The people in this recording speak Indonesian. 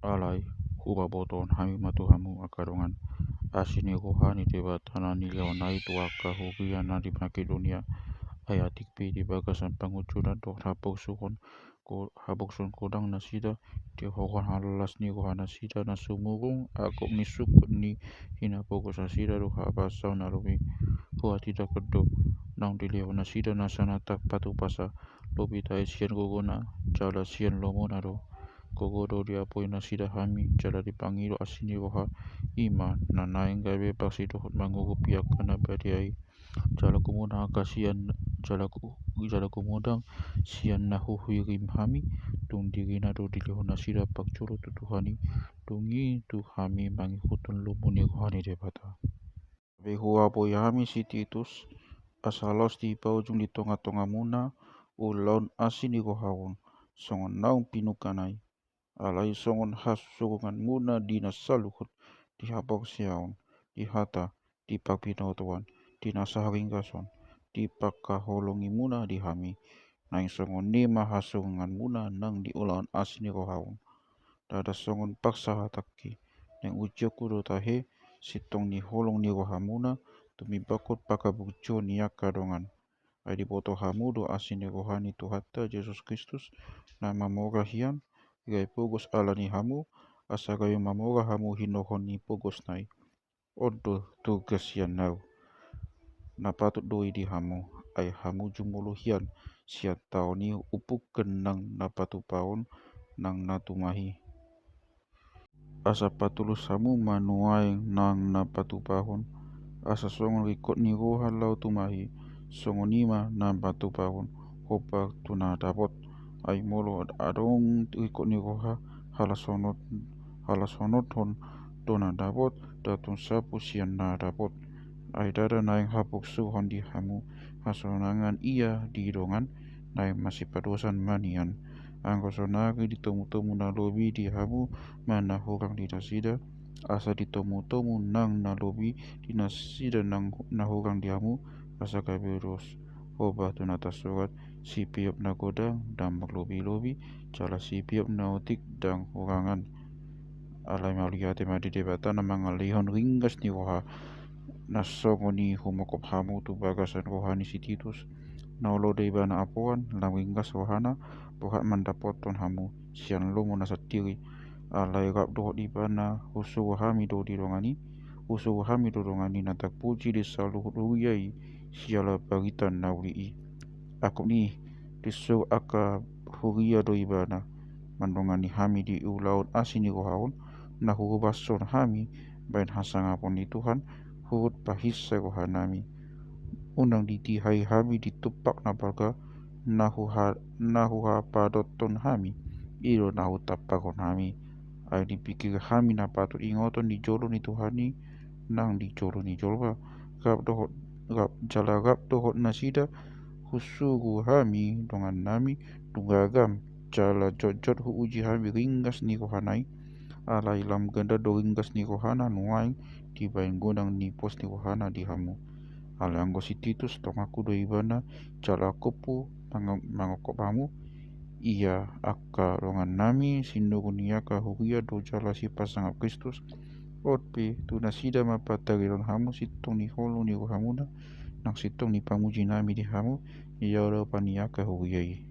alai huba boton hami matuhamu akarongan asini rohani debatana niliaonai tuaka huriana di Makedonia ayatik pi di bagasan pangucuran do haboksun kodang nasida di hokan halas ni rohana sida na sumurung akop ni sukut ni hina pokos nasida do habasau narumi hua tidak kedo nang diliau nasida na sanata patu pasa lobi tai sian gogona jala sian lomona do kogodo dia poi nasida hami jala dipanggil asini roha ima na naing gabe paksido mangugu piak kana badiai jala kumudang kasian jala kumudang sian nahu huirim hami tung dirina do diliho nasida pakcuro tutuhani tungi tu hami mangikutun lumuni rohani debata behua poi hami si Titus asalos di paujung di tonga-tonga muna ulaun asini rohaun songon naung pinukanai alai songon hasurungan muna dina saluhut di habak siaun di hata di papinotuan di nasaharinggason di pakaholongi muna di hami naing songon nima hasurungan muna nang di ulaun asini rohaun dada songon paksa hataki neng ujoku do tahe sitong ni holong ni rohamuna tumi bakut pakabujo ni yakadongan adi boto hamu do asini rohani tuhata Yesus Kristus nama moga hian gai pogos alani hamu asa gayo mamoga hamu hinohon ni pogos nai odo tugas hian nau na patut doi di hamu ai hamu jumulu hian siat tau ni upuk kenang na patu paon nang natumahi asa patulus hamu manuaing nang na patu pahon asa songon rikot ni roha lau tumahi songon nima na patu pahon hopa tuna dapot ai molo adong rikot ni roha halasonot hon tuna dapot datun sapu sian na dapot ai dada naing hapuk suhon di hamu hasonangan ia di dongan naing masih padosan manian anggosonagi di tomu-tomu na lobi di hamu mana horang di nasida asa di tomu-tomu nang na lobi di nasida nang na horang di hamu asa kaberos hoba tunata surat sipiop na godang dan lobi-lobi cala sipiop na otik dan horangan alai maliate madi debata na mangalihon ringgas ni roha nasongoni humokop hamu tu bagasan rohani si Titus naulo deibana apuan lang ringgas rohana buhat mandapoton hamu sian lomo nasatiri alai rap dohot ibana usu hami do dirongani usu hami do rongani natak puji di saluhut huyai siala baritan nauri aku ni disu aka huria do ibana mandongani hami di ulaun asini rohaun na hurubason hami bain hasangapon di Tuhan hurut pahisa rohanami unang ditihai hami ditupak na baga nahu padoton hami ilo nahu tapakon hami ai dipikir hami na patut ingoton di jolo ni Tuhani nang di jolo ni jolba gap dohot nasida husuru hami dongan nami tunggagam jala jojot hu uji hami ringgas ni rohanai alai lam ganda do ringgas ni rohana nuaing dibain godang ni pos ni rohana di hamu alai anggo si Titus tongaku do ibana jala kopu mangokop hamu ia akka rongan nami sindoguniaka huria do jala si pasangap Kristus otpe tunasida mapatagiron hamu sitong ni holo ni rohamuna nang sitong ni pamuji nami di hamu ia ora paniaka huriai